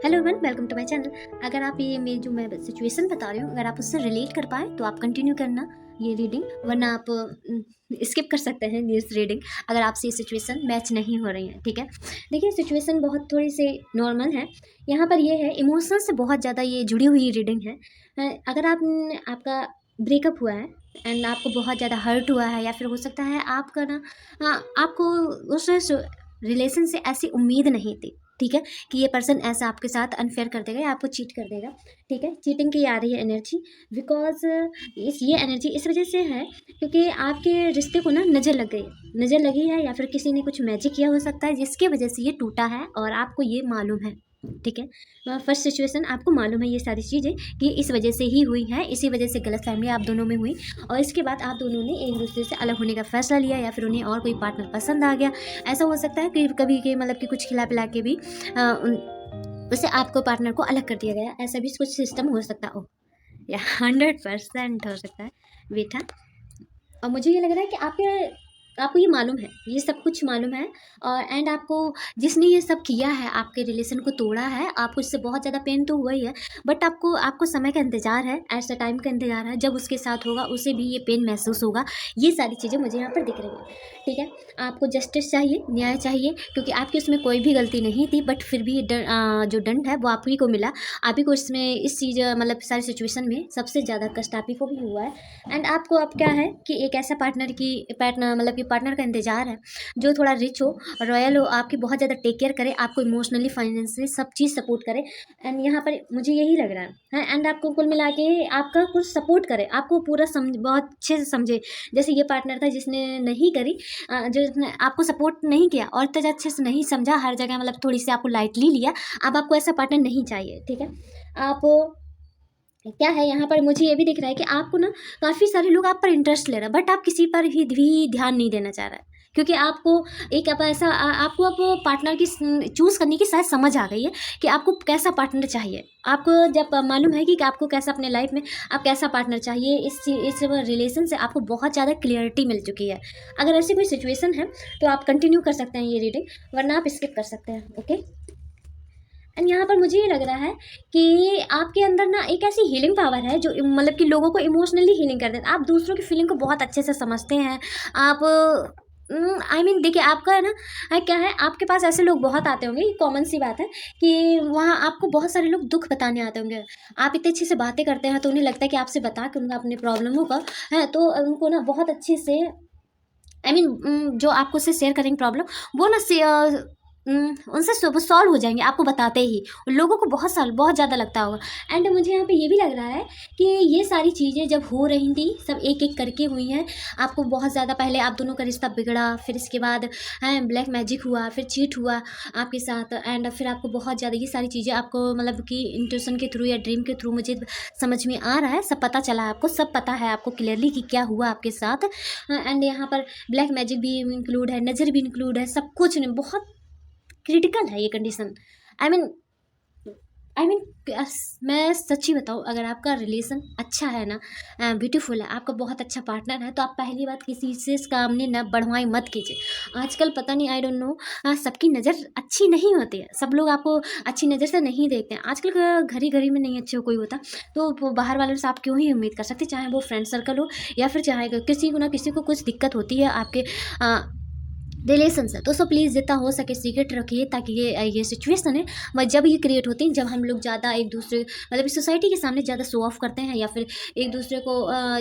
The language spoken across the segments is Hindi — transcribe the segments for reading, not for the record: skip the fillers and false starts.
Hello everyone, welcome to my channel. अगर आप ये मेरी जो मैं सिचुएशन बता रही हूँ, अगर आप उससे रिलेट कर पाए तो आप कंटिन्यू करना ये रीडिंग, वरना आप स्किप कर सकते हैं इस रीडिंग अगर आपसे ये सिचुएशन मैच नहीं हो रही है। ठीक है, देखिए सिचुएशन बहुत थोड़ी सी नॉर्मल है। यहाँ पर ये है, इमोशन से बहुत ज़्यादा ये जुड़ी हुई रीडिंग है। अगर आपका ब्रेकअप हुआ है एंड आपको बहुत ज़्यादा हर्ट हुआ है, या फिर हो सकता है आपका ना आपको उस रिलेशन से ऐसी उम्मीद नहीं थी, ठीक है, कि ये पर्सन ऐसा आपके साथ अनफेयर कर देगा या आपको चीट कर देगा। ठीक है, चीटिंग की आ रही है एनर्जी, बिकॉज ये एनर्जी इस वजह से है क्योंकि आपके रिश्ते को ना नज़र लग गई है, नज़र लगी है, या फिर किसी ने कुछ मैजिक किया हो सकता है जिसकी वजह से ये टूटा है और आपको ये मालूम है। ठीक है, फर्स्ट सिचुएशन आपको मालूम है ये सारी चीज़ें कि इस वजह से ही हुई है, इसी वजह से गलतफहमी आप दोनों में हुई और इसके बाद आप दोनों ने एक दूसरे से अलग होने का फैसला लिया, या फिर उन्हें और कोई पार्टनर पसंद आ गया। ऐसा हो सकता है कि कभी के मतलब कि कुछ खिला पिला के भी उससे आपको पार्टनर को अलग कर दिया गया, ऐसा भी कुछ सिस्टम हो सकता हो, या 100% हो सकता है बेटा। और मुझे ये लग रहा है कि आपको ये मालूम है, ये सब कुछ मालूम है, और एंड आपको जिसने ये सब किया है, आपके रिलेशन को तोड़ा है, आपको इससे बहुत ज़्यादा पेन तो हुआ ही है, बट आपको समय का इंतज़ार है, ऐसा टाइम का इंतज़ार है, जब उसके साथ होगा उसे भी ये पेन महसूस होगा। ये सारी चीज़ें मुझे यहाँ पर दिख रही हैं। ठीक है, आपको जस्टिस चाहिए, न्याय चाहिए, क्योंकि आपकी उसमें कोई भी गलती नहीं थी, बट फिर भी जो दंड है वो आप ही को मिला। आप ही को इसमें इस चीज़ मतलब सारी सिचुएशन में सबसे ज़्यादा कष्ट आप ही को भी हुआ है। एंड आपको अब क्या है कि एक ऐसा पार्टनर मतलब कि पार्टनर का इंतजार है जो थोड़ा रिच हो, रॉयल हो, आपकी बहुत ज़्यादा टेक केयर करे, आपको इमोशनली फाइनेंशियली सब चीज़ सपोर्ट करे। एंड यहाँ पर मुझे यही लग रहा है एंड आपको कुल मिला के आपका कुछ सपोर्ट करे, आपको पूरा बहुत अच्छे से समझे। जैसे ये पार्टनर था जिसने नहीं करी, जिसने आपको सपोर्ट नहीं किया और इतना अच्छे से नहीं समझा, हर जगह मतलब थोड़ी सी आपको लाइटली लिया। अब आपको ऐसा पार्टनर नहीं चाहिए। ठीक है, आप क्या है यहाँ पर मुझे ये भी दिख रहा है कि आपको ना काफ़ी सारे लोग आप पर इंटरेस्ट ले रहे हैं, बट आप किसी पर भी ध्यान नहीं देना चाह रहा है, क्योंकि आपको एक अब ऐसा आपको अब पार्टनर की चूज़ करने की शायद समझ आ गई है कि आपको कैसा पार्टनर चाहिए। आपको जब मालूम है कि आपको कैसा अपने लाइफ में आप कैसा पार्टनर चाहिए, इस रिलेशन से आपको बहुत ज़्यादा क्लियरिटी मिल चुकी है। अगर ऐसी कोई सिचुएशन है तो आप कंटिन्यू कर सकते हैं ये रीडिंग, वरना आप स्किप कर सकते हैं। ओके, एंड यहाँ पर मुझे ये लग रहा है कि आपके अंदर ना एक ऐसी हीलिंग पावर है जो मतलब कि लोगों को इमोशनली हीलिंग कर देता है। आप दूसरों की फीलिंग को बहुत अच्छे से समझते हैं। आप आई मीन देखिए, आपका है ना क्या है, आपके पास ऐसे लोग बहुत आते होंगे, ये कॉमन सी बात है कि वहाँ आपको बहुत सारे लोग दुख बताने आते होंगे। आप इतने अच्छे से बातें करते हैं तो उन्हें लगता है कि आपसे बता के उनका अपने प्रॉब्लमों का है, तो उनको ना बहुत अच्छे से आई मीन जो आपको उससे शेयर करेंगे प्रॉब्लम, वो ना उनसे सॉल्व हो जाएंगे आपको बताते ही। लोगों को बहुत ज़्यादा लगता होगा। एंड मुझे यहाँ पे ये भी लग रहा है कि ये सारी चीज़ें जब हो रही थी सब एक एक करके हुई हैं। आपको बहुत ज़्यादा पहले आप दोनों का रिश्ता बिगड़ा, फिर इसके बाद ब्लैक मैजिक हुआ, फिर चीट हुआ आपके साथ, एंड फिर आपको बहुत ज़्यादा ये सारी चीज़ें आपको मतलब कि इंट्यूशन के थ्रू या ड्रीम के थ्रू मुझे समझ में आ रहा है, सब पता चला है, आपको सब पता है आपको क्लियरली कि क्या हुआ आपके साथ। एंड यहाँ पर ब्लैक मैजिक भी इंक्लूड है, नज़र भी इंक्लूड है, सब कुछ नहीं, बहुत क्रिटिकल है ये कंडीशन। आई मीन मैं सच्ची बताऊँ, अगर आपका रिलेशन अच्छा है ना, ब्यूटीफुल है, आपका बहुत अच्छा पार्टनर है, तो आप पहली बात किसी से सामने ना बढ़वाई मत कीजिए। आजकल पता नहीं, आई डोंट नो, सबकी नज़र अच्छी नहीं होती है, सब लोग आपको अच्छी नज़र से नहीं देखते हैं। आजकल घड़ी घड़ी में नहीं अच्छा कोई होता, तो वो बाहर वालों से आप क्यों ही उम्मीद कर सकते, चाहे वो फ्रेंड सर्कल हो या फिर चाहे किसी को ना किसी को कुछ दिक्कत होती है आपके रिलेशन से, तो प्लीज़ जितना हो सके सीक्रेट रखिए, ताकि ये सिचुएशन है वह जब ये क्रिएट होती है, जब हम लोग ज़्यादा एक दूसरे मतलब सोसाइटी के सामने ज़्यादा शो ऑफ करते हैं या फिर एक दूसरे को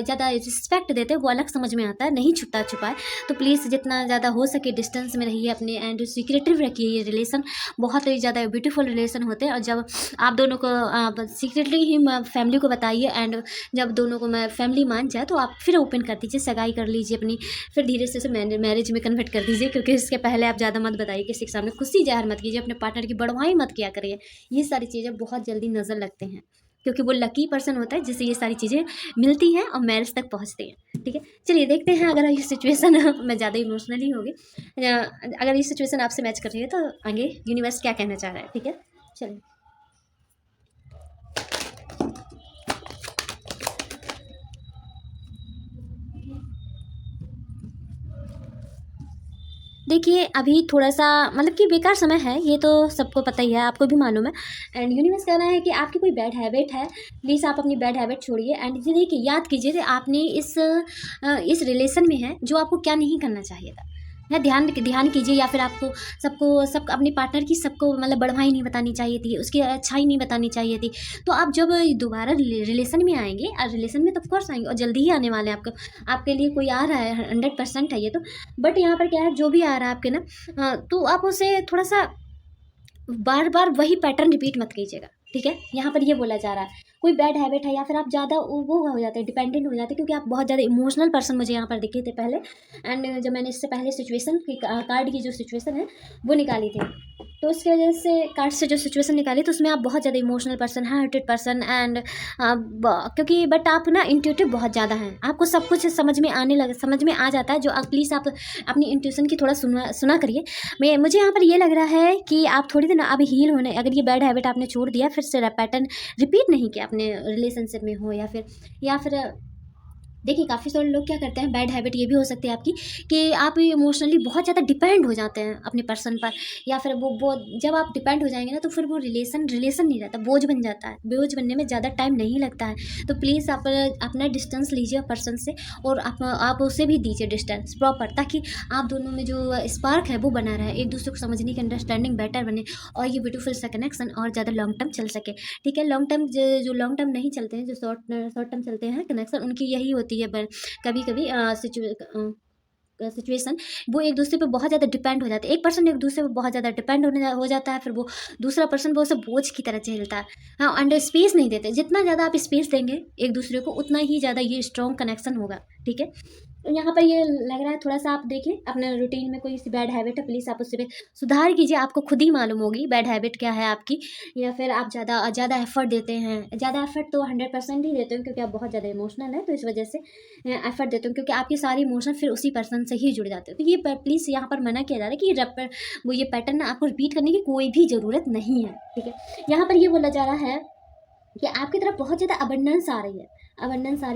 ज़्यादा रिस्पेक्ट देते हैं, वो अलग समझ में आता है, नहीं छुपता छुपाए। तो प्लीज़ जितना ज़्यादा हो सके डिस्टेंस में रहिए अपने, एंड सीक्रेटिव रखिए। ये रिलेशन बहुत ही ज़्यादा ब्यूटीफुल रिलेशन होते हैं, और जब आप दोनों को सीक्रेटली ही फैमिली को बताइए, एंड जब दोनों को फैमिली मान जाए तो आप फिर ओपन कर दीजिए, सगाई कर लीजिए अपनी, फिर धीरे से मैरिज में कन्वर्ट कर दीजिए, क्योंकि इसके पहले आप ज़्यादा मत बताइए, किसी के सामने खुशी ज़ाहिर मत कीजिए, अपने पार्टनर की बढ़वाई मत किया करिए। ये सारी चीज़ें बहुत जल्दी नज़र लगते हैं, क्योंकि वो लकी पर्सन होता है जिसे ये सारी चीज़ें मिलती हैं और मैरिज तक पहुंचती हैं। ठीक है, चलिए देखते हैं अगर ये सिचुएशन मैं ज़्यादा इमोशनली होगी, अगर ये सिचुएशन आपसे मैच कर रही है तो आगे यूनिवर्स क्या कहना चाह रहा है। ठीक है, चलिए। देखिए अभी थोड़ा-सा मतलब कि बेकार समय है, ये तो सबको पता ही है, आपको भी मालूम है। एंड यूनिवर्स कह रहा है कि आपकी कोई बैड हैबिट है, प्लीज़ आप अपनी बैड हैबिट छोड़िए। एंड ये देखिए, याद कीजिए आपने इस रिलेशन में हैं, जो आपको क्या नहीं करना चाहिए था। या ध्यान ध्यान कीजिए, या फिर आपको सबको अपने पार्टनर की सबको मतलब बढ़ाई नहीं बतानी चाहिए थी, उसकी अच्छाई नहीं बतानी चाहिए थी। तो आप जब दोबारा रिलेशन में आएँगे, रिलेशन में तो ऑफ कोर्स आएँगे और जल्दी ही आने वाले हैं, आपके लिए कोई आ रहा है, 100% है ये तो। बट यहाँ पर क्या है, जो भी आ रहा है आपके ना, तो आप उसे थोड़ा-सा बार बार वही पैटर्न रिपीट मत कीजिएगा, ठीक है। यहाँ पर ये बोला जा रहा है, कोई बैड हैबिट है या फिर आप ज़्यादा वो हो जाते हैं, डिपेंडेंट हो जाते हैं, क्योंकि आप बहुत ज़्यादा इमोशनल पर्सन मुझे यहाँ पर दिखे थे पहले। एंड जब मैंने इससे पहले सिचुएशन की कार्ड की जो सिचुएशन है वो निकाली थी, तो उसकी वजह से कार्ड से जो सिचुएशन निकाली, तो उसमें आप बहुत ज़्यादा emotional person, hearted person. And क्योंकि बट आप ना इंट्यूटिव बहुत ज़्यादा हैं, आपको सब कुछ समझ में आ जाता है। जो आप प्लीज़ आप अपनी इंट्यूशन की थोड़ा सुना करिए। मुझे यहाँ पर ये लग रहा है कि आप थोड़ी देर अब हील होने, अगर ये बैड हैबिट आपने छोड़ दिया, फिर से पैटर्न रिपीट नहीं किया अपने रिलेशनशिप में हो, या फिर देखिए काफ़ी सारे लोग क्या करते हैं, बैड हैबिट ये भी हो सकती है आपकी कि आप इमोशनली बहुत ज़्यादा डिपेंड हो जाते हैं अपने पर्सन पर, या फिर वो जब आप डिपेंड हो जाएंगे ना, तो फिर वो रिलेशन नहीं रहता, बोझ बन जाता है। बोझ बनने में ज़्यादा टाइम नहीं लगता है। तो प्लीज़ आप अपना डिस्टेंस लीजिए पर्सन से, और आप उसे भी दीजिए डिस्टेंस प्रॉपर, ताकि आप दोनों में जो स्पार्क है वो बना रहे, एक दूसरे को समझने की अंडरस्टैंडिंग बेटर बने, और ये ब्यूटीफुल सा कनेक्शन और ज़्यादा लॉन्ग टर्म चल सके, ठीक है। लॉन्ग टर्म जो लॉन्ग टर्म नहीं चलते हैं, जो शॉर्ट टर्म चलते हैं कनेक्शन, उनकी यही होती है कभी कभी सिचुएशन, वो एक दूसरे पे बहुत ज़्यादा डिपेंड हो जाते हैं। एक पर्सन एक दूसरे पे बहुत ज़्यादा डिपेंड हो जाता है, फिर वो दूसरा पर्सन वो उसे बोझ की तरह झेलता है। हाँ, अंडर स्पेस नहीं देते। जितना ज़्यादा आप स्पेस देंगे एक दूसरे को, उतना ही ज़्यादा ये स्ट्रॉन्ग कनेक्शन होगा, ठीक है। तो यहाँ पर ये लग रहा है, थोड़ा सा आप देखिए अपने रूटीन में कोई सी बैड हैबिट है, प्लीज़ आप उससे सुधार कीजिए। आपको खुद ही मालूम होगी बैड हैबिट क्या है आपकी, या फिर आप ज़्यादा एफर्ट देते हैं। ज़्यादा एफर्ट तो 100% ही देते हो, क्योंकि आप बहुत ज़्यादा इमोशनल हैं, तो इस वजह से एफर्ट देते हो, क्योंकि आपके सारे इमोशन फिर उसी पर्सन से ही जुड़ जाते हैं। तो ये प्लीज़ यहाँ पर मना किया जा रहा है कि वो ये पैटर्न आपको रिपीट करने की कोई भी ज़रूरत नहीं है, ठीक है। यहाँ पर ये बोला जा रहा है कि आपकी तरफ बहुत ज़्यादा अबंडेंस आ रही है,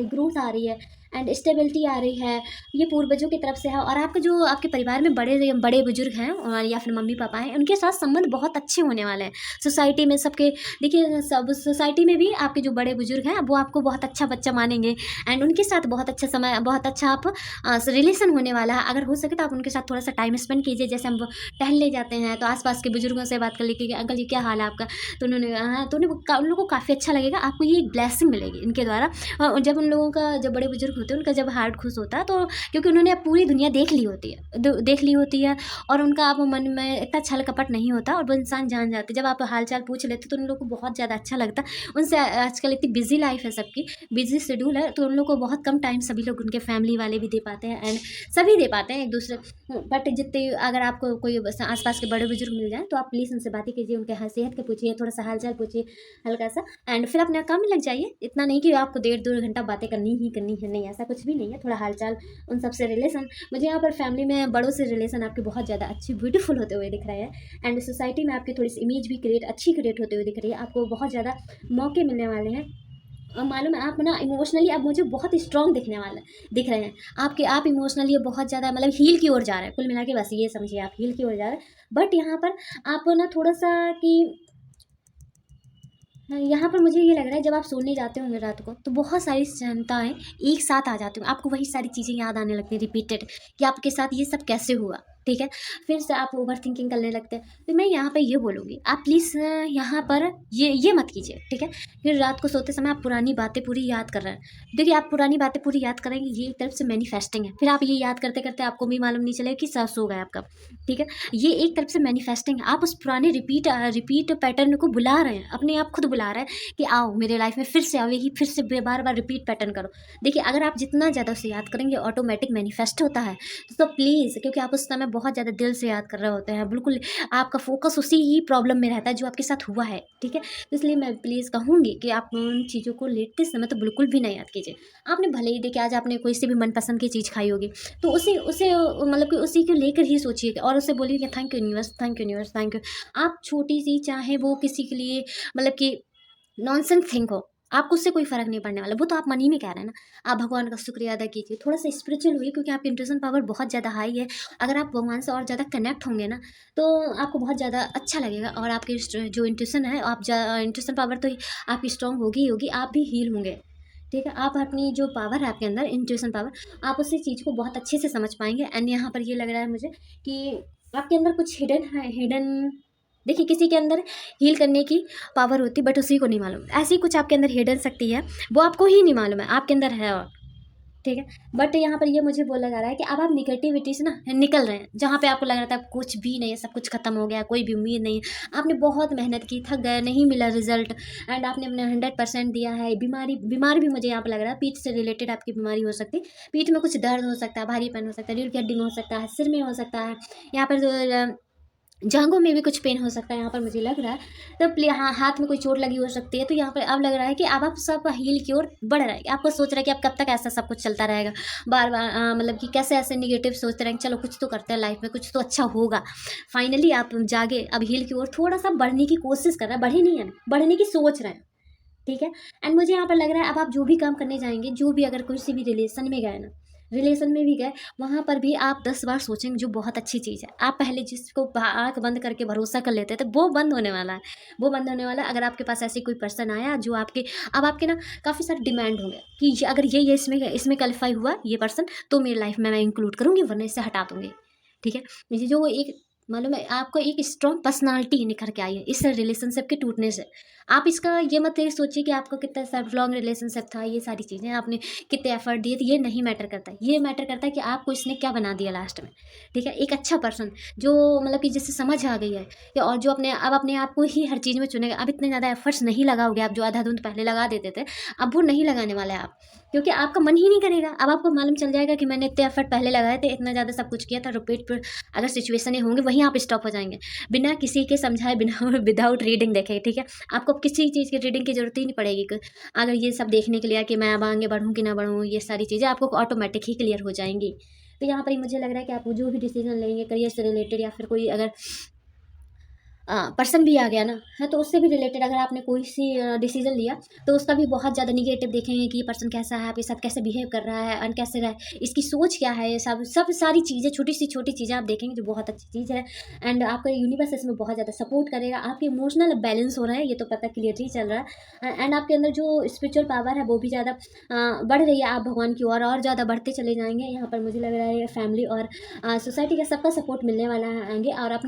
ग्रोथ आ रही है, एंड स्टेबिलिटी आ रही है। ये पूर्वजों की तरफ से है, और आपके जो आपके परिवार में बड़े बुजुर्ग हैं, और या फिर मम्मी पापा हैं, उनके साथ संबंध बहुत अच्छे होने वाले हैं। सोसाइटी में सबके, देखिए सब सोसाइटी में भी आपके जो बड़े बुजुर्ग हैं वो आपको बहुत अच्छा बच्चा मानेंगे, एंड उनके साथ बहुत अच्छा आप रिलेशन होने वाला है। अगर हो सके तो आप उनके साथ थोड़ा सा टाइम स्पेंड कीजिए। जैसे हम टहलने जाते हैं तो आसपास के बुजुर्गों से बात कर लीजिए कि अंकल जी क्या हाल है आपका, तो उन्होंने हाँ, तो उन लोगों को काफ़ी अच्छा लगेगा, आपको ये एक ब्लेसिंग मिलेगी इनके द्वारा। और जब उन लोगों का, जब बड़े बुजुर्ग होते हैं उनका जब हार्ट खुश होता है, तो क्योंकि उन्होंने अब पूरी दुनिया देख ली होती है, और उनका अब मन में इतना छल कपट नहीं होता, और वो इंसान जान जाते। जब आप हाल चाल पूछ लेते तो उन लोगों को बहुत ज़्यादा अच्छा लगता है। उनसे आजकल इतनी बिजी लाइफ है सबकी, बिजी शेड्यूल है, तो उन लोग को बहुत कम टाइम सभी लोग, उनके फैमिली वाले भी दे पाते हैं, एंड सभी दे पाते हैं एक दूसरे। बट जितने, अगर आपको कोई आसपास के बड़े बुजुर्ग मिल जाए, तो आप प्लीज़ उनसे बातें कीजिए, उनके सेहत के पूछिए, थोड़ा सा हाल चाल पूछिए हल्का सा, एंड फिर अपने काम में लग जाइए। इतना नहीं कि आपको 1.5-2 घंटा बातें करनी है, नहीं, ऐसा कुछ भी नहीं है। थोड़ा हालचाल, उन सबसे रिलेशन, मुझे यहाँ पर फैमिली में बड़ों से रिलेशन आपके बहुत ज़्यादा अच्छी ब्यूटीफुल होते हुए दिख रहे हैं, एंड सोसाइटी में आपकी थोड़ी सी इमेज भी अच्छी क्रिएट होते हुए दिख रही है। आपको बहुत ज़्यादा मौके मिलने वाले हैं, और मालूम है आप ना इमोशनली आप मुझे बहुत स्ट्रॉन्ग दिख रहे हैं। आप इमोशनली बहुत ज़्यादा मतलब हील की ओर जा रहे हैं, कुल मिला के बस ये समझिए आप हील की ओर जा रहे हैं। बट यहाँ पर आप ना थोड़ा सा कि हाँ, यहाँ पर मुझे ये लग रहा है, जब आप सोने जाते होंगे रात को, तो बहुत सारी चिंताएं एक साथ आ जाती हैं, आपको वही सारी चीज़ें याद आने लगती हैं रिपीटेड, कि आपके साथ ये सब कैसे हुआ, ठीक है। फिर से आप ओवर थिंकिंग करने लगते हैं। तो मैं यहाँ पे ये बोलूँगी, आप प्लीज़ यहाँ पर ये मत कीजिए, ठीक है। फिर रात को सोते समय आप पुरानी बातें पूरी याद कर रहे हैं, देखिए आप पुरानी बातें पूरी याद करेंगे, ये एक तरफ से मैनिफेस्टिंग है। फिर आप ये याद करते करते आपको भी मालूम नहीं चलेगा कि सास हो गया आपका, ठीक है। ये एक तरफ से मैनिफेस्टिंग है, आप उस पुराने रिपीट पैटर्न को बुला रहे हैं, अपने आप खुद बुला रहे हैं कि आओ मेरे लाइफ में फिर से आओ, यही फिर से बार बार रिपीट पैटर्न करो। देखिए अगर आप जितना ज़्यादा उसे याद करेंगे, ऑटोमेटिक मैनिफेस्ट होता है। तो प्लीज़, क्योंकि आप उस समय बहुत ज़्यादा दिल से याद कर रहे होते हैं, बिल्कुल आपका फोकस उसी ही प्रॉब्लम में रहता है जो आपके साथ हुआ है, ठीक है। इसलिए मैं प्लीज़ कहूँगी कि आप उन चीज़ों को लेते समय तो बिल्कुल भी नहीं याद कीजिए। आपने भले ही देखिए आज आपने कोई सी भी मनपसंद की चीज़ खाई होगी, तो उसे मतलब कि उसी को लेकर ही सोचिए, और उसे बोलिए कि thank you universe, thank you universe, thank you. आप छोटी सी, चाहे वो किसी के लिए मतलब कि नॉनसेंस थिंक हो, आपको उससे कोई फ़र्क नहीं पड़ने वाला, वो तो आप मन ही में कह रहे हैं ना। आप भगवान का शुक्रिया अदा कीजिए, थोड़ा सा स्पिरिचुअल हुई, क्योंकि आपकी इंट्यूशन पावर बहुत ज़्यादा हाई है। अगर आप भगवान से और ज़्यादा कनेक्ट होंगे ना, तो आपको बहुत ज़्यादा अच्छा लगेगा, और आपकी जो इंट्यूशन है, आप इंट्यूशन पावर तो आपकी स्ट्रॉन्ग होगी ही होगी, आप भी हील होंगे। ठीक है, आप अपनी जो पावर है आपके अंदर, इंट्यूशन पावर, आप उसी चीज़ को बहुत अच्छे से समझ पाएंगे। एंड यहाँ पर ये लग रहा है मुझे कि आपके अंदर कुछ हिडन है, हिडन। देखिए, किसी के अंदर हील करने की पावर होती, बट उसी को नहीं मालूम। ऐसी कुछ आपके अंदर हिडन शक्ति है, वो आपको ही नहीं मालूम है आपके अंदर है। और ठीक है, बट यहाँ पर ये मुझे बोला जा रहा है कि अब आप निगेटिविटी से ना निकल रहे हैं। जहाँ पे आपको लग रहा था कुछ भी नहीं है, सब कुछ खत्म हो गया, कोई भी उम्मीद नहीं है, आपने बहुत मेहनत की, थक गए, नहीं मिला रिजल्ट, एंड आपने अपने 100% दिया है। बीमारी भी मुझे यहाँ पर लग रहा है, पीठ से रिलेटेड आपकी बीमारी हो सकती है। पीठ में कुछ दर्द हो सकता है, भारीपन हो सकता है, रीढ़ की हड्डी में हो सकता है, सिर में हो सकता है, यहाँ पर जो जांघों में भी कुछ पेन हो सकता है, यहाँ पर मुझे लग रहा है। तो हाँ, हाथ में कोई चोट लगी हो सकती है। तो यहाँ पर अब लग रहा है कि अब आप सब हील की ओर बढ़ रहा है। आपको सोच रहा है कि अब कब तक ऐसा सब कुछ चलता रहेगा, बार बार मतलब कि कैसे ऐसे निगेटिव सोचते रहेंगे, चलो कुछ तो करते हैं लाइफ में, कुछ तो अच्छा होगा। फाइनली आप जागे, अब हील की ओर थोड़ा सा बढ़ने की कोशिश कर रहे हैं, बढ़े नहीं है, बढ़ने की सोच रहे हैं। ठीक है, एंड मुझे यहाँ पर लग रहा है अब आप जो भी काम करने जाएंगे, जो भी अगर किसी भी रिलेशन में गए ना, रिलेशन में भी गए, वहाँ पर भी आप 10 बार सोचेंगे, जो बहुत अच्छी चीज़ है। आप पहले जिसको आँख बंद करके भरोसा कर लेते थे, वो बंद होने वाला है, वो बंद होने वाला है। अगर आपके पास ऐसी कोई पर्सन आया जो आपके, अब आपके ना काफ़ी सारे डिमांड होंगे कि अगर ये इसमें क्वालिफाई हुआ ये पर्सन, तो मेरी लाइफ में मैं इंक्लूड करूँगी, वरना इसे हटा दूँगी। ठीक है, मुझे जो एक मालूम है, आपको एक स्ट्रॉन्ग पर्सनालिटी निखर के आई है इस रिलेशनशिप के टूटने से। आप इसका ये मत ये सोचिए कि आपको कितना सब लॉन्ग रिलेशनशिप था, ये सारी चीज़ें आपने कितने एफर्ट दिए थे, ये नहीं मैटर करता है। ये मैटर करता है कि आपको इसने क्या बना दिया लास्ट में। ठीक है, एक अच्छा पर्सन जो मतलब कि जिससे समझ आ गई है, और जो अपने आप को ही हर चीज़ में चुनेगा। अब इतने ज़्यादा एफर्ट्स नहीं लगाओगे आप, जो आधा-धुंध पहले लगा देते थे, अब वो नहीं लगाने वाले आप, क्योंकि आपका मन ही नहीं करेगा। अब आपको मालूम चल जाएगा कि मैंने इतने एफर्ट पहले लगाए थे, इतना ज़्यादा सब कुछ किया था, रिपीट पर अगर सिचुएशनें होंगी, वहीं आप स्टॉप हो जाएंगे, बिना किसी के समझाए, बिना विदाउट रीडिंग देखे। ठीक है, आपको किसी चीज़ की रीडिंग की जरूरत ही नहीं पड़ेगी अगर ये सब देखने के लिए कि मैं अब आगे बढ़ूँ कि ना बढ़ूँ, ये सारी चीज़ें आपको ऑटोमेटिक ही क्लियर हो जाएंगी। तो यहाँ पर ही मुझे लग रहा है कि आप जो भी डिसीजन लेंगे करियर से रिलेटेड, या फिर कोई अगर पर्सन भी आ गया ना है, तो उससे भी रिलेटेड अगर आपने कोई सी डिसीजन लिया, तो उसका भी बहुत ज़्यादा निगेटिव देखेंगे कि ये पर्सन कैसा है, आपके साथ कैसे बिहेव कर रहा है, कैसे रहा है, इसकी सोच क्या है, ये सब सारी चीज़ें, छोटी चीज़ें आप देखेंगे, जो बहुत अच्छी चीज़ है। एंड आपका यूनिवर्स इसमें बहुत ज़्यादा सपोर्ट करेगा। आपके इमोशनल बैलेंस हो रहा है, ये तो पता क्लियरली चल रहा है। एंड आपके अंदर जो स्पिरिचुअल पावर है, वो भी ज़्यादा बढ़ रही है। आप भगवान की ओर और ज़्यादा बढ़ते चले जाएंगे। यहाँ पर मुझे लग रहा है फैमिली और सोसाइटी का सबका सपोर्ट मिलने वाला है आगे, और आप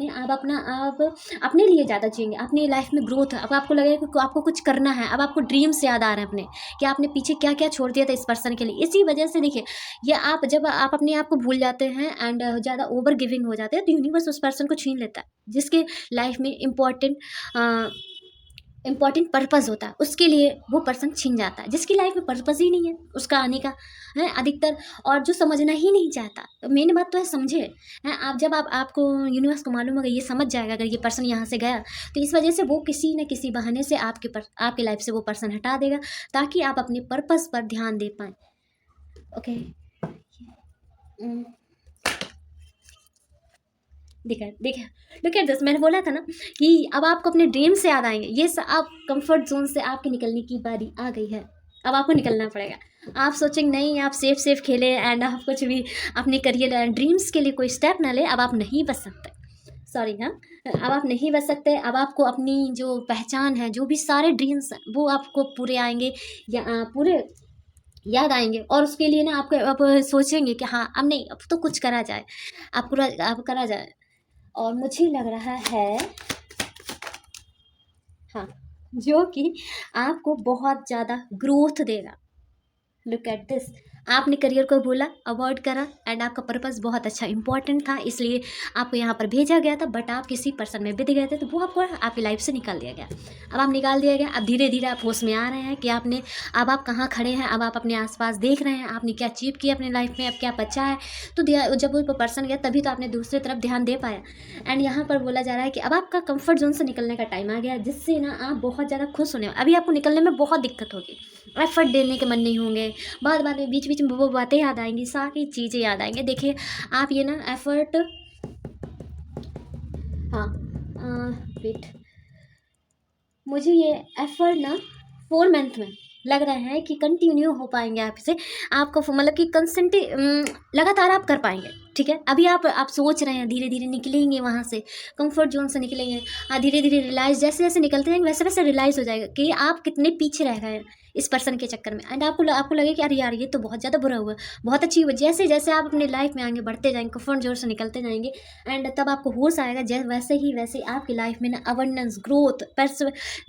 अपने लिए ज़्यादा जिएंगे, अपनी लाइफ में ग्रोथ है। अब आपको लगेगा कि आपको कुछ करना है, अब आपको ड्रीम्स याद आ रहे हैं अपने, कि आपने पीछे क्या क्या छोड़ दिया था इस पर्सन के लिए। इसी वजह से देखिए, ये आप जब आप अपने आप को भूल जाते हैं एंड ज़्यादा ओवर गिविंग हो जाते हैं, तो यूनिवर्स उस पर्सन को छीन लेता है, जिसके लाइफ में इम्पॉर्टेंट पर्पस होता है, उसके लिए वो पर्सन छिन जाता है। जिसकी लाइफ में पर्पस ही नहीं है उसका आने का, है अधिकतर, और जो समझना ही नहीं चाहता। तो मेन बात तो है समझे, है आप जब आपको यूनिवर्स को मालूम होगा, ये समझ जाएगा अगर ये पर्सन यहाँ से गया, तो इस वजह से वो किसी न किसी बहाने से आपके लाइफ से वो पर्सन हटा देगा, ताकि आप अपने पर्पस पर ध्यान दे पाएँ। ओके, देखा लुक एट दिस, मैंने बोला था ना कि अब आपको अपने ड्रीम से याद आएंगे। ये आप कंफर्ट जोन से आपके निकलने की बारी आ गई है, अब आपको निकलना पड़ेगा। आप सोचेंगे नहीं, आप सेफ खेलें एंड आप कुछ भी अपने करियर एंड ड्रीम्स के लिए कोई स्टेप ना ले, अब आप नहीं बच सकते। सॉरी, हाँ, अब आप नहीं बच सकते। अब आपको अपनी जो पहचान है, जो भी सारे ड्रीम्स हैं, वो आपको पूरे आएंगे, या पूरे याद आएंगे। और उसके लिए ना आपको अब सोचेंगे कि हाँ, अब नहीं, अब तो कुछ करा जाए, अब करा जाए। और मुझे लग रहा है, हाँ, जो कि आपको बहुत ज़्यादा ग्रोथ देगा। लुक एट दिस, आपने करियर को बोला, अवॉइड करा, एंड आपका पर्पस बहुत अच्छा इंपॉर्टेंट था, इसलिए आपको यहाँ पर भेजा गया था, बट आप किसी पर्सन में बिद गए थे, तो वो आपको आपकी लाइफ से निकाल दिया गया। अब आप निकाल दिया गया, अब धीरे धीरे आप होश में आ रहे हैं कि अब आप कहाँ खड़े हैं। अब आप अपने आसपास देख रहे हैं, आपने क्या अचीव किया अपनी लाइफ में, अब क्या बचा है। तो जब वो पर्सन गया, तभी तो आपने दूसरी तरफ ध्यान दे पाया। एंड यहाँ पर बोला जा रहा है कि अब आपका कंफर्ट जोन से निकलने का टाइम आ गया, जिससे ना आप बहुत ज़्यादा खुश होने, अभी आपको निकलने में बहुत दिक्कत होगी, एफर्ट देने के मन नहीं होंगे, बाद में बीच बीच में वो बातें याद आएंगी, सारी चीज़ें याद आएंगी। देखिए, आप ये ना एफर्ट, हाँ, वेट, मुझे ये एफर्ट ना 4 मंथ में लग रहा है कि कंटिन्यू हो पाएंगे आप इसे, आपको मतलब कि कंस्टेंट लगातार आप कर पाएंगे। ठीक है, अभी आप सोच रहे हैं, धीरे धीरे निकलेंगे वहाँ से, कंफर्ट जोन से निकलेंगे। धीरे धीरे रियलाइज, जैसे जैसे निकलते जाएंगे वैसे वैसे रियलाइज हो जाएगा कि आप कितने पीछे रह गए हैं इस पर्सन के चक्कर में। एंड आपको लगे कि अरे यार ये तो बहुत ज़्यादा बुरा हुआ, बहुत अच्छी हुआ। जैसे जैसे आप अपनी लाइफ में आगे बढ़ते जाएंगे, कंफर्ट जोन से निकलते जाएंगे, एंड तब आपको होश आएगा, जैसे वैसे ही वैसे आपकी लाइफ में ना अबंडेंस, ग्रोथ,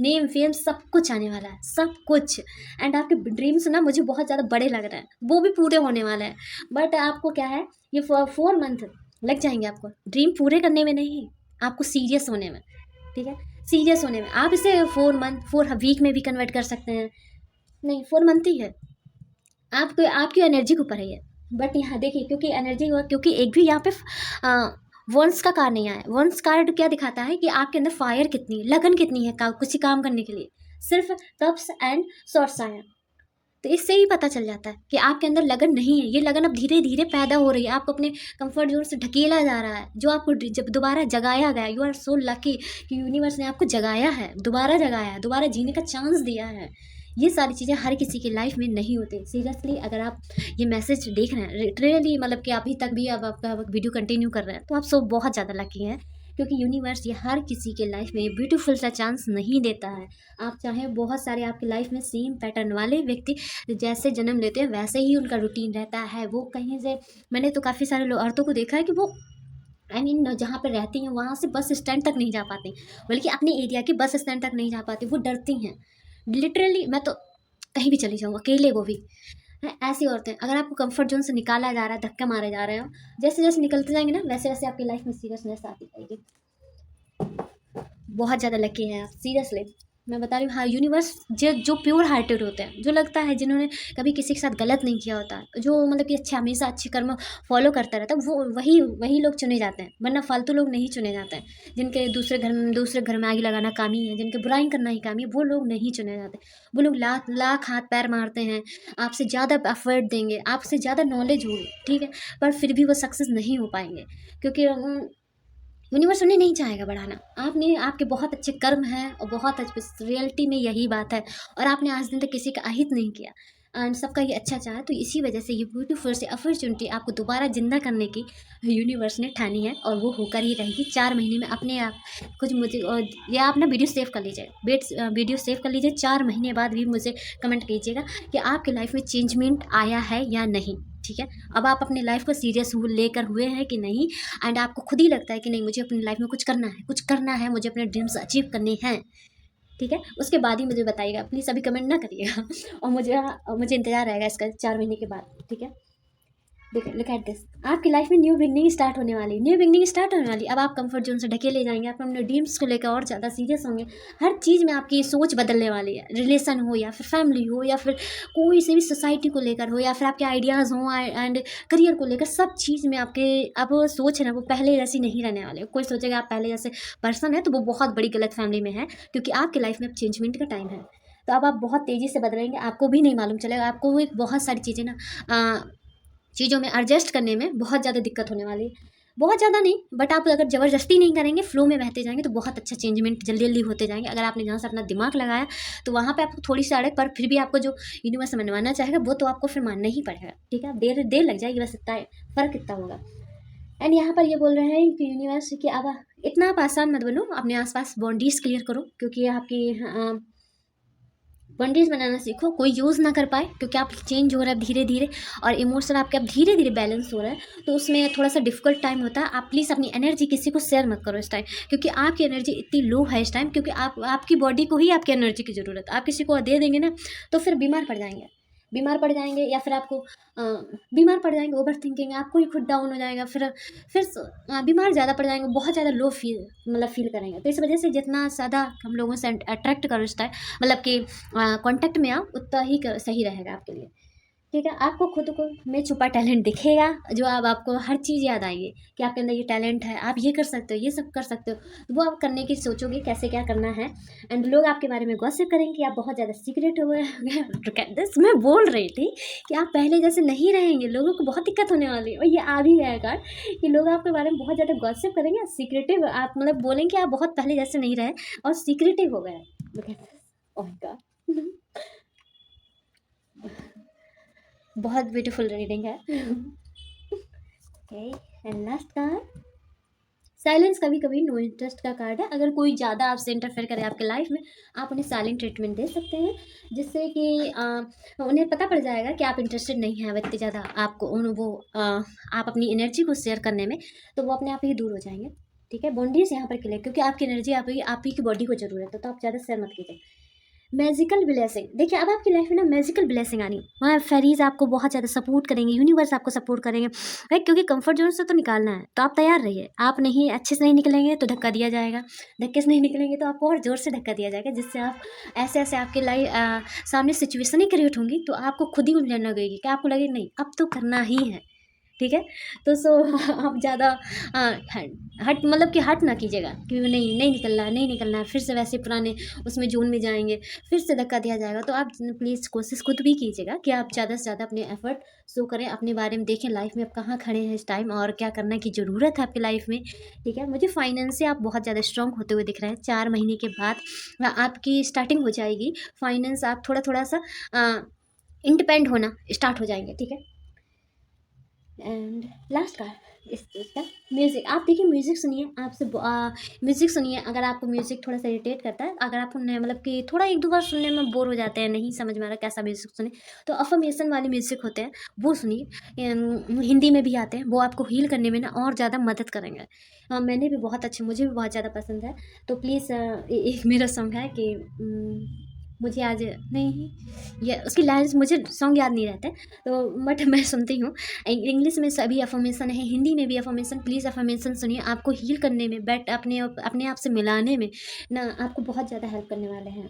नेम, फेम, सब कुछ आने वाला है, सब कुछ। एंड आपके ड्रीम्स ना मुझे बहुत ज़्यादा बड़े लग रहे हैं, वो भी पूरे होने वाले हैं। बट आपको क्या है, ये 4 मंथ लग जाएंगे आपको ड्रीम पूरे करने में, नहीं, आपको सीरियस होने में। ठीक है, सीरियस होने में। आप इसे 4 मंथ, 4 वीक में भी कन्वर्ट कर सकते हैं, नहीं 4 मंथ ही है। आपको आपकी एनर्जी के ऊपर है ये। बट यहाँ देखिए, क्योंकि एनर्जी, क्योंकि एक भी यहाँ पे वंस का कार्ड नहीं आया। वंस कार्ड क्या दिखाता है कि आपके अंदर फायर कितनी है, लगन कितनी है किसी काम करने के लिए। सिर्फ कप्स एंड शॉर्ट्स आया, तो इससे ही पता चल जाता है कि आपके अंदर लगन नहीं है। ये लगन अब धीरे धीरे पैदा हो रही है, आपको अपने कंफर्ट जोन से ढकेला जा रहा है, जो आपको जब दोबारा जगाया गया। यू आर सो लकी कि यूनिवर्स ने आपको जगाया है, दोबारा जगाया है, दोबारा जीने का चांस दिया है। ये सारी चीज़ें हर किसी की लाइफ में नहीं होती। सीरियसली अगर आप ये मैसेज देख रहे हैं लिटरली, मतलब कि अभी तक भी अब आपका वीडियो कंटिन्यू कर रहे हैं, तो आप सब बहुत ज़्यादा लकी हैं, क्योंकि यूनिवर्स ये हर किसी के लाइफ में ब्यूटीफुल सा चांस नहीं देता है। आप चाहे बहुत सारे आपकी लाइफ में सेम पैटर्न वाले व्यक्ति जैसे जन्म लेते हैं वैसे ही उनका रूटीन रहता है। वो कहीं से, मैंने तो काफ़ी सारे औरतों को देखा है कि वो जहाँ पर रहती हैं वहाँ से बस स्टैंड तक नहीं जा पाती, बल्कि अपने एरिया के बस स्टैंड तक नहीं जा पाती, वो डरती हैं लिटरली। मैं तो कहीं भी चली जाऊँ अकेले, वो भी है। ऐसी औरतें, अगर आपको कंफर्ट जोन से निकाला जा रहा है, धक्का मारे जा रहे हो, जैसे जैसे निकलते जाएंगे ना वैसे वैसे आपकी लाइफ में सीरियसनेस आती जाएगी। बहुत ज़्यादा लकी है आप, सीरियसली मैं बता रही हूँ। हाँ, यूनिवर्स जो प्योर हार्टेड होते हैं, जो लगता है जिन्होंने कभी किसी के साथ गलत नहीं किया होता, जो मतलब कि अच्छा हमेशा अच्छे कर्म फॉलो करता रहता है, वो वही लोग चुने जाते हैं, वरना फालतू लोग नहीं चुने जाते हैं। जिनके दूसरे घर में आग लगाना काम ही है, जिनके बुराई करना ही काम ही है, वो लोग नहीं चुने जाते। वो लोग लाख लाख हाथ पैर मारते हैं, आपसे ज़्यादा एफर्ट देंगे, आपसे ज़्यादा नॉलेज होगी, ठीक है, पर फिर भी वो सक्सेस नहीं हो पाएंगे, क्योंकि यूनिवर्स उन्हें नहीं चाहेगा बढ़ाना। आपने, आपके बहुत अच्छे कर्म हैं और बहुत अच्छे, रियलिटी में यही बात है। और आपने आज दिन तक किसी का अहित नहीं किया एंड सबका ये अच्छा चाहा, तो इसी वजह से ये ब्यूटीफुल से अपॉर्चुनिटी आपको दोबारा जिंदा करने की यूनिवर्स ने ठानी है, और वो होकर ही रहेगी 4 महीने में अपने आप। कुछ मुझे, और ये आप ना वीडियो सेव कर लीजिए, वीडियो सेव कर लीजिए, 4 महीने बाद भी मुझे कमेंट कीजिएगा कि आपकी लाइफ में चेंजमेंट आया है या नहीं। ठीक है, अब आप अपनी लाइफ को सीरियस लेकर हुए हैं कि नहीं, एंड आपको खुद ही लगता है कि नहीं मुझे अपनी लाइफ में कुछ करना है, मुझे अपने ड्रीम्स अचीव करने हैं। ठीक है, उसके बाद ही मुझे बताइएगा, प्लीज़ अभी कमेंट ना करिएगा और मुझे इंतजार रहेगा इसका 4 महीने के बाद। ठीक है, देखिए, लुक एट दिस, आपकी लाइफ में न्यू बिगनिंग स्टार्ट होने वाली, न्यू बिगनिंग स्टार्ट होने वाली। अब आप कंफर्ट जोन से ढकेले जाएंगे, आप अपने ड्रीम्स को लेकर और ज़्यादा सीरियस होंगे। हर चीज़ में आपकी सोच बदलने वाली है, रिलेशन हो या फिर फैमिली हो या फिर कोई से भी सोसाइटी को लेकर हो या फिर आपके आइडियाज़ हों एंड करियर को लेकर, सब चीज़ में आपके अब वो सोच है ना, वो पहले जैसी नहीं रहने वाले। कोई सोचेगा आप पहले जैसे पर्सन है तो वो बहुत बड़ी गलत फैमिली में है, क्योंकि आपकी लाइफ में अब चेंजमेंट का टाइम है। तो अब आप बहुत तेज़ी से बदलेंगे, आपको भी नहीं मालूम चलेगा, आपको एक बहुत सारी चीज़ें ना चीज़ों में एडजस्ट करने में बहुत ज़्यादा दिक्कत होने वाली है। बहुत ज़्यादा नहीं, बट आप अगर ज़बरदस्ती नहीं करेंगे, फ्लो में बहते जाएंगे, तो बहुत अच्छा चेंजमेंट जल्दी जल्दी होते जाएंगे। अगर आपने जहाँ से अपना दिमाग लगाया तो वहाँ पे आपको थोड़ी सी अड़क, पर फिर भी आपको जो यूनिवर्स मनवाना चाहेगा वो तो आपको फिर मानना ही पड़ेगा। ठीक है, देर देर लग जाएगी, बस इतना फ़र्क इतना होगा। एंड यहाँ पर ये बोल रहे हैं कि यूनिवर्स कि अब इतना आप आसान मत बनो, अपने आसपास बाउंड्रीज क्लियर करो, क्योंकि आपकी बाउंड्रीज बनाना सीखो, कोई यूज़ ना कर पाए, क्योंकि आप चेंज हो रहा है धीरे धीरे, और इमोशन आपके अब धीरे धीरे बैलेंस हो रहा है, तो उसमें थोड़ा सा डिफिकल्ट टाइम होता है। आप प्लीज़ अपनी एनर्जी किसी को शेयर मत करो इस टाइम, क्योंकि आपकी एनर्जी इतनी लो है इस टाइम, क्योंकि आपकी बॉडी को ही आपकी एनर्जी की ज़रूरत है। आप किसी को दे देंगे ना तो फिर बीमार पड़ जाएंगे या फिर आपको बीमार पड़ जाएंगे, ओवर थिंकिंग, आपको ही खुद डाउन हो जाएगा, फिर बीमार ज़्यादा पड़ जाएंगे, बहुत ज़्यादा लो फील करेंगे। तो इस वजह से जितना ज़्यादा हम लोगों से अट्रैक्ट करो इस टाइम, मतलब कि कांटेक्ट में आओ, उतना ही सही रहेगा आपके लिए। ठीक है, आपको खुद को में छुपा टैलेंट दिखेगा, जो अब आपको हर चीज़ याद आएगी कि आपके अंदर ये टैलेंट है, आप ये कर सकते हो, ये सब कर सकते हो, तो वो आप करने की सोचोगे कैसे क्या करना है। एंड लोग आपके बारे में गॉसिप करेंगे कि आप बहुत ज़्यादा सीक्रेट हो गए। मैं बोल रही थी कि आप पहले जैसे नहीं रहेंगे, लोगों को बहुत दिक्कत होने वाली है, और ये आ भी गया कार्ड कि लोग आपके बारे में बहुत ज़्यादा गॉसिप करेंगे, सीक्रेटिव, आप मतलब बोलेंगे आप बहुत पहले जैसे नहीं रहे और सीक्रेटिव हो गए। ओह माय गॉड बहुत ब्यूटीफुल रीडिंग है। Okay, and last card, silence कभी कभी नो इंटरेस्ट का कार्ड है। अगर कोई ज़्यादा आपसे इंटरफेयर करे आपके लाइफ में, आप उन्हें साइलेंट ट्रीटमेंट दे सकते हैं, जिससे कि उन्हें पता पड़ जाएगा कि आप इंटरेस्टेड नहीं हैं इतनी ज़्यादा आपको आप अपनी एनर्जी को शेयर करने में, तो वो अपने आप ही दूर हो जाएंगे। ठीक है, बाउंड्रीज यहाँ पर क्लियर, क्योंकि आपकी एनर्जी आप ही की बॉडी को जरूरत है, तो आप ज़्यादा शेयर मत कीजिए। मैजिकल ब्लेसिंग, देखिए अब आपकी लाइफ में ना मैजिकल ब्लेसिंग आनी, वहाँ फेरीज आपको बहुत ज़्यादा सपोर्ट करेंगे, यूनिवर्स आपको सपोर्ट करेंगे, राइट, क्योंकि कंफर्ट जोन से तो निकालना है, तो आप तैयार रहिए। आप नहीं अच्छे से नहीं निकलेंगे तो धक्का दिया जाएगा, धक्के से नहीं निकलेंगे तो आपको और जोर से धक्का दिया जाएगा, जिससे आप ऐसे ऐसे आपके लाइफ सामने सिचुएशन ही क्रिएट होंगी, तो आपको खुद ही उलझन लगेगी कि आपको लगे नहीं अब तो करना ही है। ठीक है, तो आप ज़्यादा हट मतलब कि हट ना कीजिएगा कि नहीं नहीं निकलना है, नहीं निकलना है, फिर से वैसे पुराने उसमें जोन में जाएंगे, फिर से धक्का दिया जाएगा। तो आप प्लीज़ कोशिश खुद भी कीजिएगा कि आप ज़्यादा से ज़्यादा अपने एफर्ट शो करें, अपने बारे में देखें लाइफ में आप कहाँ खड़े हैं इस टाइम और क्या करने की ज़रूरत है आपकी लाइफ में। ठीक है, मुझे फाइनेंस से आप बहुत ज़्यादा स्ट्रॉन्ग होते हुए दिख रहे हैं। 4 महीने के बाद आपकी स्टार्टिंग हो जाएगी फाइनेंस, आप थोड़ा थोड़ा सा इंडिपेंडेंट होना स्टार्ट हो जाएंगे। ठीक है, एंड लास्ट कार्ड इस चीज़ का म्यूज़िक, आप देखिए म्यूज़िक सुनिए, आपसे म्यूज़िक सुनिए। अगर आपको म्यूज़िक थोड़ा सा इरिटेट करता है, अगर आपको मतलब कि थोड़ा एक दो बार सुनने में बोर हो जाते हैं, नहीं समझ में आ रहा कैसा म्यूज़िक सुने, तो अफर्मेशन वाले म्यूज़िक होते हैं वो सुनिए, हिंदी में भी आते हैं, वो आपको हील करने में ना और ज़्यादा मदद करेंगे। मैंने भी बहुत अच्छे, मुझे भी बहुत ज़्यादा पसंद है। तो प्लीज़ एक मेरा सॉन्ग है कि मुझे आज नहीं, ये उसकी लाइन्स मुझे सॉन्ग याद नहीं रहते, तो बट मैं सुनती हूँ। इंग्लिश में सभी अफर्मेशन है, हिंदी में भी अफर्मेशन, प्लीज़ अफर्मेशन सुनिए, आपको हील करने में, अपने आप से मिलाने में ना आपको बहुत ज़्यादा हेल्प करने वाले हैं।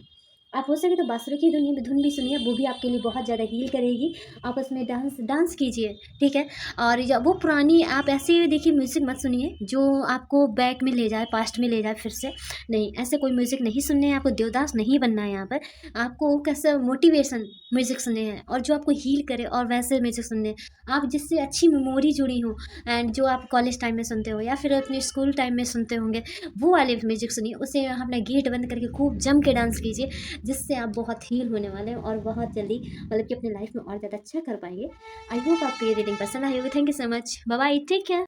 आप हो सके तो बांसुरी की धुन भी सुनिए, वो भी आपके लिए बहुत ज़्यादा हील करेगी। आप उसमें डांस कीजिए। ठीक है, और जब वो पुरानी आप ऐसे देखिए म्यूज़िक मत सुनिए जो आपको बैक में ले जाए, पास्ट में ले जाए फिर से, नहीं ऐसे कोई म्यूज़िक नहीं सुनने हैं आपको, देवदास नहीं बनना है यहाँ पर। आपको कैसा मोटिवेशन म्यूज़िक सुनने हैं और जो आपको हील करे, और वैसे म्यूज़िक सुनने हैं आप जिससे अच्छी मेमोरी जुड़ी हो, एंड जो आप कॉलेज टाइम में सुनते हो या फिर अपने स्कूल टाइम में सुनते होंगे, वो वाले म्यूज़िक सुनिए। उसे अपना गेट बंद करके खूब जम के डांस कीजिए, जिससे आप बहुत हील होने वाले हैं और बहुत जल्दी मतलब कि अपने लाइफ में और ज़्यादा अच्छा कर पाएंगे। आई होप आपको ये रीडिंग पसंद आई होगी। Thank you so much, bye bye, take care.